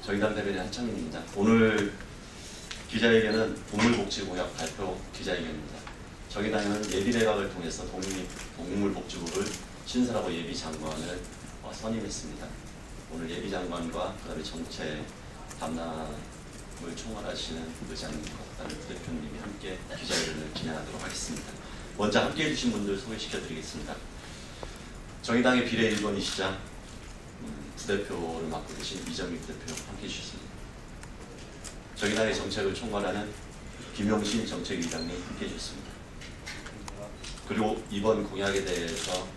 정의당 대변인 한창민입니다. 오늘 기자회견은 동물복지공약 발표 기자회견입니다. 정의당은 예비내각을 통해서 동물복지부를 신설하고 예비장관을 선임했습니다. 오늘 예비장관과 그다음에 정책 담당을 총괄하시는 의장님과 그다음에 부대표님이 함께 기자회견을 진행하도록 하겠습니다. 먼저 함께해 주신 분들 소개시켜드리겠습니다. 정의당의 비례 1번이시자 부대표를 맡고 계신 이정익 부대표 함께해 주셨습니다. 정의당의 정책을 총괄하는 김용신 정책위원장님 함께해 주셨습니다. 그리고 이번 공약에 대해서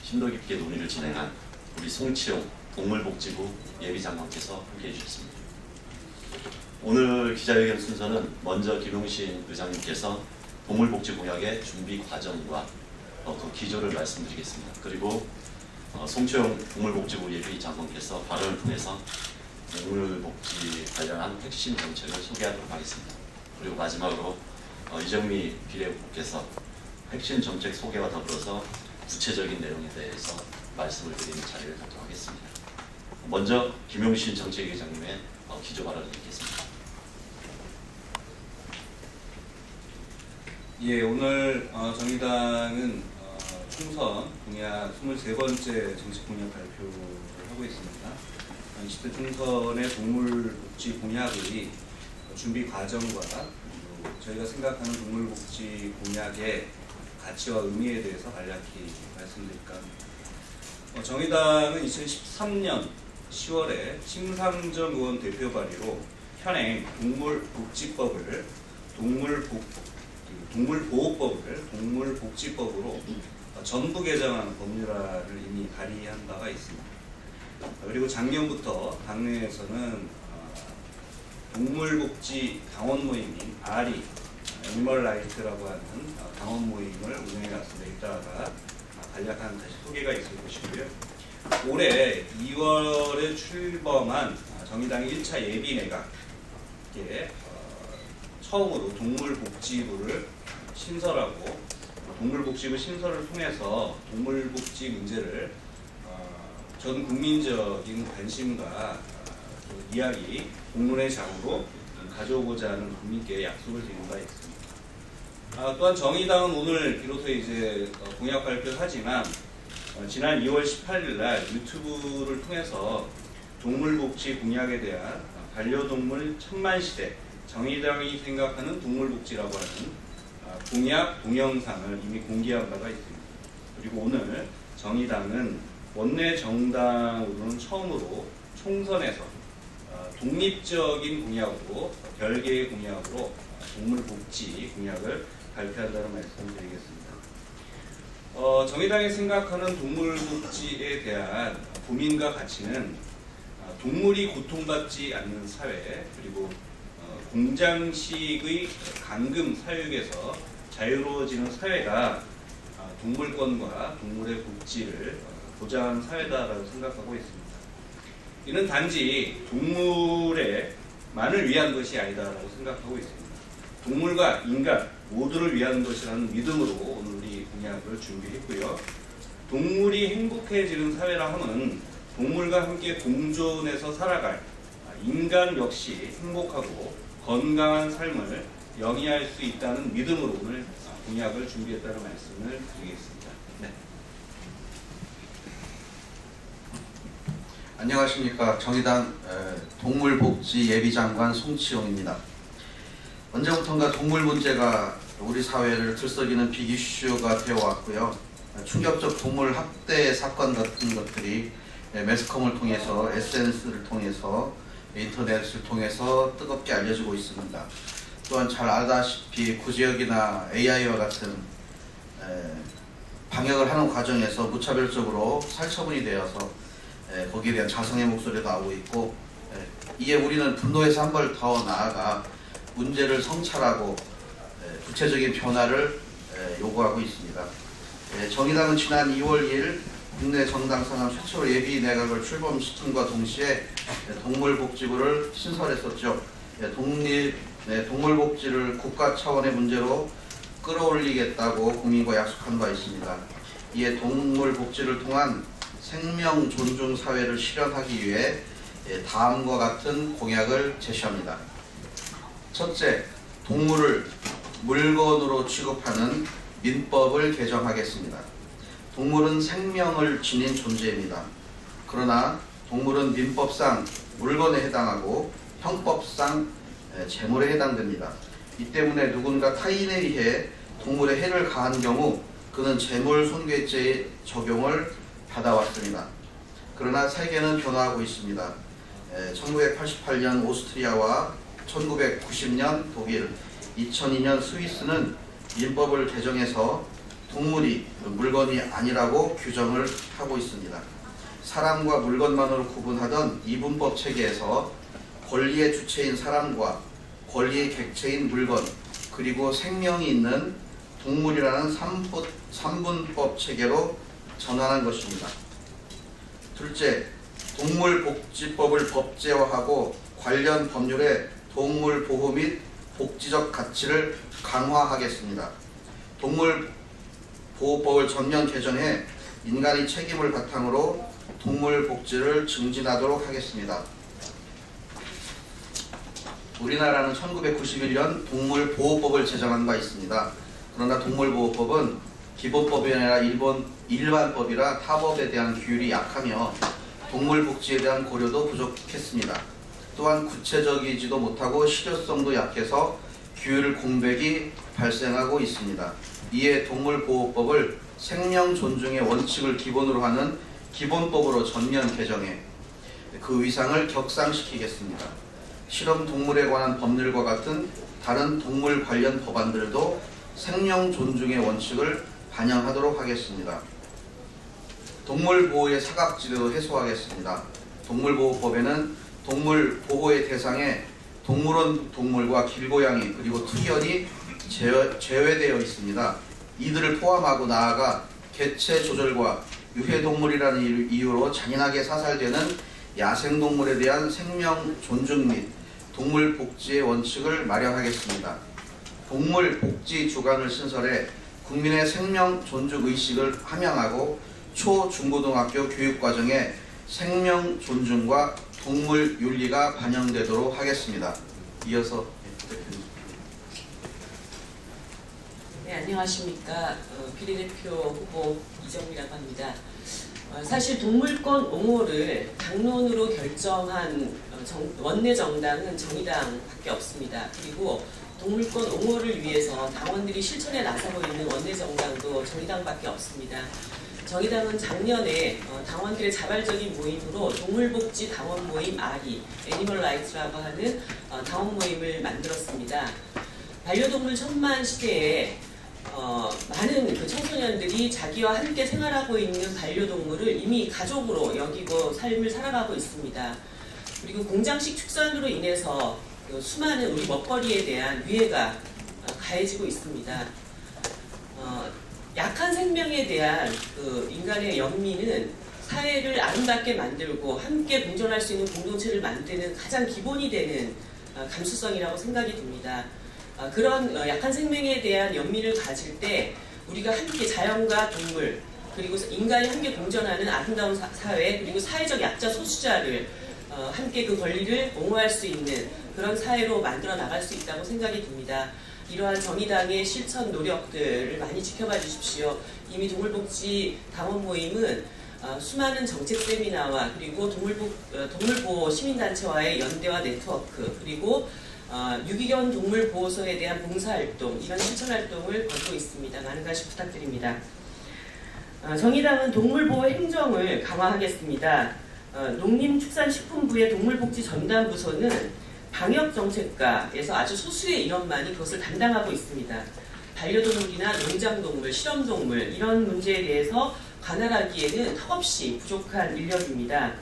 심도 깊게 논의를 진행한 우리 송치용 동물복지부 예비장관께서 함께해 주셨습니다. 오늘 기자회견 순서는 먼저 김용신 의장님께서 동물복지공약의 준비 과정과 그 기조를 말씀드리겠습니다. 그리고 송치용 동물복지부 예비장관께서 발언을 통해서 동물복지 관련한 핵심 정책을 소개하도록 하겠습니다. 그리고 마지막으로 이정미 비례후보께서 핵심 정책 소개와 더불어서 구체적인 내용에 대해서 말씀을 드리는 자리를 갖도록 하겠습니다. 먼저 김용신 정책위원장님의 기조 발언을 듣겠습니다. 예, 오늘 정의당은 총선 공약 23번째 정책 공약 발표를 하고 있습니다. 20대 총선의 동물복지 공약의 준비 과정과 그리고 저희가 생각하는 동물복지 공약의 가치와 의미에 대해서 간략히 말씀드릴까 합니다. 정의당은 2013년 10월에 심상정 의원 대표 발의로 현행 동물복지법을 동물보호법을 동물복지법으로 전부 개정하는 법률안을 이미 발의한 바가 있습니다. 그리고 작년부터 당내에서는 동물복지 당원 모임인 아리 애니멀라이트라고 하는 당원 모임을 운영해 왔습니다. 이따가 간략한 다시 소개가 있을 것이고요. 올해 2월에 출범한 정의당의 1차 예비내각에 처음으로 동물복지부를 신설하고 동물복지부 신설을 통해서 동물복지 문제를 전 국민적인 관심과 이야기, 공론의 장으로 가져오고자 하는 국민께 약속을 드린 바 있습니다. 또한 정의당은 오늘 비로소 이제 공약 발표를 하지만 지난 2월 18일 날 유튜브를 통해서 동물복지 공약에 대한 반려동물 천만시대 정의당이 생각하는 동물복지라고 하는 공약 동영상을 이미 공개한 바가 있습니다. 그리고 오늘 정의당은 원내 정당으로는 처음으로 총선에서 독립적인 공약으로 별개의 공약으로 동물복지 공약을 발표한다는 말씀을 드리겠습니다. 정의당이 생각하는 동물복지에 대한 고민과 가치는 동물이 고통받지 않는 사회 그리고 공장식의 감금 사육에서 자유로워지는 사회가 동물권과 동물의 복지를 보장하는 사회다라고 생각하고 있습니다. 이는 단지 동물만을 위한 것이 아니다라고 생각하고 있습니다. 동물과 인간 모두를 위한 것이라는 믿음으로 오늘 우리 공약을 준비했고요. 동물이 행복해지는 사회라 함은 동물과 함께 공존해서 살아갈 인간 역시 행복하고 건강한 삶을 영위할 수 있다는 믿음으로 오늘 공약을 준비했다는 말씀을 드리겠습니다. 네. 안녕하십니까. 정의당 동물복지 예비장관 송치용입니다. 언제부턴가 동물 문제가 우리 사회를 들썩이는 빅 이슈가 되어왔고요. 충격적 동물 학대 사건 같은 것들이 매스컴을 통해서 SNS를 통해서 인터넷을 통해서 뜨겁게 알려지고 있습니다. 또한 잘 알다시피 구제역이나 AI와 같은 방역을 하는 과정에서 무차별적으로 살처분이 되어서 거기에 대한 자성의 목소리가 나오고 있고 이에 우리는 분노에서 한 발 더 나아가 문제를 성찰하고 구체적인 변화를 요구하고 있습니다. 정의당은 지난 2월 2일 국내 정당 상암 최초 예비 내각을 출범시킴과 동시에 동물복지부를 신설했었죠. 동물복지를 국가 차원의 문제로 끌어올리겠다고 국민과 약속한 바 있습니다. 이에 동물복지를 통한 생명 존중 사회를 실현하기 위해 다음과 같은 공약을 제시합니다. 첫째, 동물을 물건으로 취급하는 민법을 개정하겠습니다. 동물은 생명을 지닌 존재입니다. 그러나 동물은 민법상 물건에 해당하고 형법상 재물에 해당됩니다. 이 때문에 누군가 타인에 의해 동물에 해를 가한 경우 그는 재물 손괴죄의 적용을 받아왔습니다. 그러나 세계는 변화하고 있습니다. 1988년 오스트리아와 1990년 독일, 2002년 스위스는 민법을 개정해서 동물이 물건이 아니라고 규정을 하고 있습니다. 사람과 물건만으로 구분하던 이분법 체계에서 권리의 주체인 사람과 권리의 객체인 물건, 그리고 생명이 있는 동물이라는 삼분법 체계로 전환한 것입니다. 둘째, 동물복지법을 법제화하고 관련 법률에 동물보호 및 복지적 가치를 강화하겠습니다. 동물보호법을 전면 개정해 인간의 책임을 바탕으로 동물복지를 증진하도록 하겠습니다. 우리나라는 1991년 동물보호법을 제정한 바 있습니다. 그러나 동물보호법은 기본법이 아니라 일반법이라 타법에 대한 규율이 약하며 동물복지에 대한 고려도 부족했습니다. 또한 구체적이지도 못하고 실효성도 약해서 규율 공백이 발생하고 있습니다. 이에 동물보호법을 생명 존중의 원칙을 기본으로 하는 기본법으로 전면 개정해 그 위상을 격상시키겠습니다. 실험 동물에 관한 법률과 같은 다른 동물 관련 법안들도 생명 존중의 원칙을 반영하도록 하겠습니다. 동물 보호의 사각지대도 해소하겠습니다. 동물보호법에는 동물 보호의 대상에 동물원 동물과 길고양이 그리고 투견이 제외되어 있습니다. 이들을 포함하고 나아가 개체 조절과 유해동물이라는 이유로 잔인하게 사살되는 야생동물에 대한 생명 존중 및 동물 복지의 원칙을 마련하겠습니다. 동물 복지 주간을 신설해 국민의 생명 존중 의식을 함양하고 초, 중고등학교 교육과정에 생명 존중과 동물 윤리가 반영되도록 하겠습니다. 이어서 대표님. 네, 안녕하십니까. 비례대표 후보 이정미라고 합니다. 사실 동물권 옹호를 당론으로 결정한 원내 정당은 정의당밖에 없습니다. 그리고 동물권 옹호를 위해서 당원들이 실천에 나서고 있는 원내 정당도 정의당밖에 없습니다. 정의당은 작년에 당원들의 자발적인 모임으로 동물복지 당원 모임 아리, 애니멀 라이트라고 하는 당원 모임을 만들었습니다. 반려동물 천만 시대에 많은 그 청소년들이 자기와 함께 생활하고 있는 반려동물을 이미 가족으로 여기고 삶을 살아가고 있습니다. 그리고 공장식 축산으로 인해서 그 수많은 우리 먹거리에 대한 위해가 가해지고 있습니다. 약한 생명에 대한 그 인간의 연민은 사회를 아름답게 만들고 함께 공존할 수 있는 공동체를 만드는 가장 기본이 되는 감수성이라고 생각이 듭니다. 그런 약한 생명에 대한 연민을 가질 때 우리가 함께 자연과 동물 그리고 인간이 함께 공존하는 아름다운 사회 그리고 사회적 약자 소수자를 함께 그 권리를 옹호할 수 있는 그런 사회로 만들어 나갈 수 있다고 생각이 듭니다. 이러한 정의당의 실천 노력들을 많이 지켜봐 주십시오. 이미 동물복지 당원 모임은 수많은 정책 세미나와 그리고 동물보호 시민단체와의 연대와 네트워크 그리고 유기견 동물보호소에 대한 봉사활동 이런 실천활동을 벌이고 있습니다. 많은 관심 부탁드립니다. 정의당은 동물보호 행정을 강화하겠습니다. 농림축산식품부의 동물복지 전담부서는 방역정책과에서 아주 소수의 인원만이 그것을 담당하고 있습니다. 반려동물이나 농장동물, 실험동물 이런 문제에 대해서 관할하기에는 턱없이 부족한 인력입니다.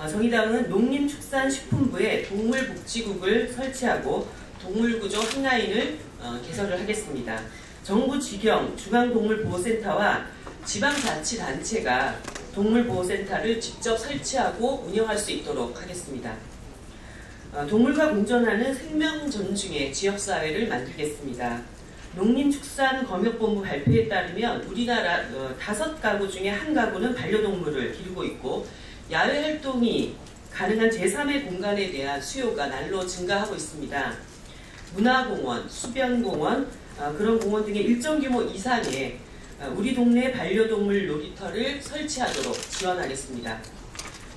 정의당은 농림축산식품부에 동물복지국을 설치하고 동물구조 한라인을 개설을 하겠습니다. 정부 직영 중앙동물보호센터와 지방자치단체가 동물보호센터를 직접 설치하고 운영할 수 있도록 하겠습니다. 동물과 공존하는 생명 존중의 지역사회를 만들겠습니다. 농림축산검역본부 발표에 따르면 우리나라 5가구 중에 1가구는 반려동물을 기르고 있고 야외 활동이 가능한 제3의 공간에 대한 수요가 날로 증가하고 있습니다. 문화공원, 수변공원, 그런 공원 등의 일정 규모 이상의 우리 동네 반려동물 놀이터를 설치하도록 지원하겠습니다.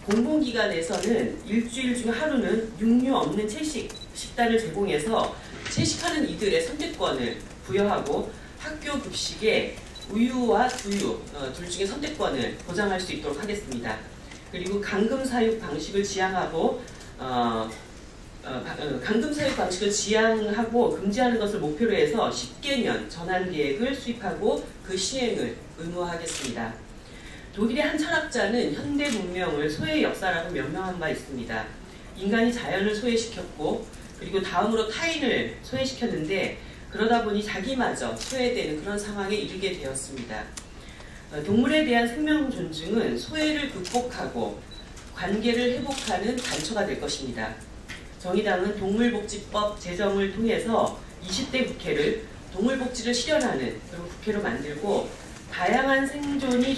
공공기관에서는 일주일 중 하루는 육류 없는 채식 식단을 제공해서 채식하는 이들의 선택권을 부여하고 학교 급식에 우유와 두유 둘 중에 선택권을 보장할 수 있도록 하겠습니다. 그리고 감금 사육 방식을 지향하고 금지하는 것을 목표로 해서 10개년 전환 계획을 수립하고 그 시행을 의무화하겠습니다. 독일의 한 철학자는 현대 문명을 소외의 역사라고 명명한 바 있습니다. 인간이 자연을 소외시켰고 그리고 다음으로 타인을 소외시켰는데 그러다 보니 자기마저 소외되는 그런 상황에 이르게 되었습니다. 동물에 대한 생명 존중은 소외를 극복하고 관계를 회복하는 단초가 될 것입니다. 정의당은 동물복지법 제정을 통해서 20대 국회를 동물복지를 실현하는 그런 국회로 만들고 다양한 생존이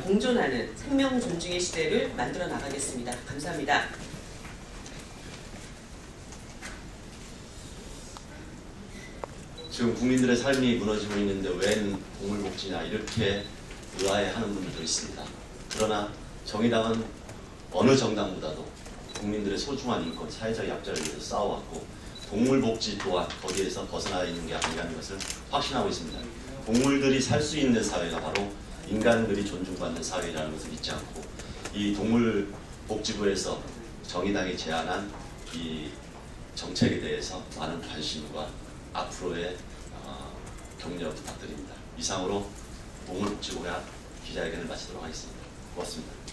공존하는 생명 존중의 시대를 만들어 나가겠습니다. 감사합니다. 지금 국민들의 삶이 무너지고 있는데 웬 동물복지냐 이렇게 의아해하는 분들도 있습니다. 그러나 정의당은 어느 정당보다도 국민들의 소중한 인권, 사회적 약자를 위해서 싸워왔고 동물복지 또한 거기에서 벗어나 있는 게 아니라는 것을 확신하고 있습니다. 동물들이 살 수 있는 사회가 바로 인간들이 존중받는 사회라는 것을 잊지 않고 이 동물복지부에서 정의당이 제안한 이 정책에 대해서 많은 관심과 앞으로의 격려 부탁드립니다. 이상으로 동물복지부야 기자회견을 마치도록 하겠습니다. 고맙습니다.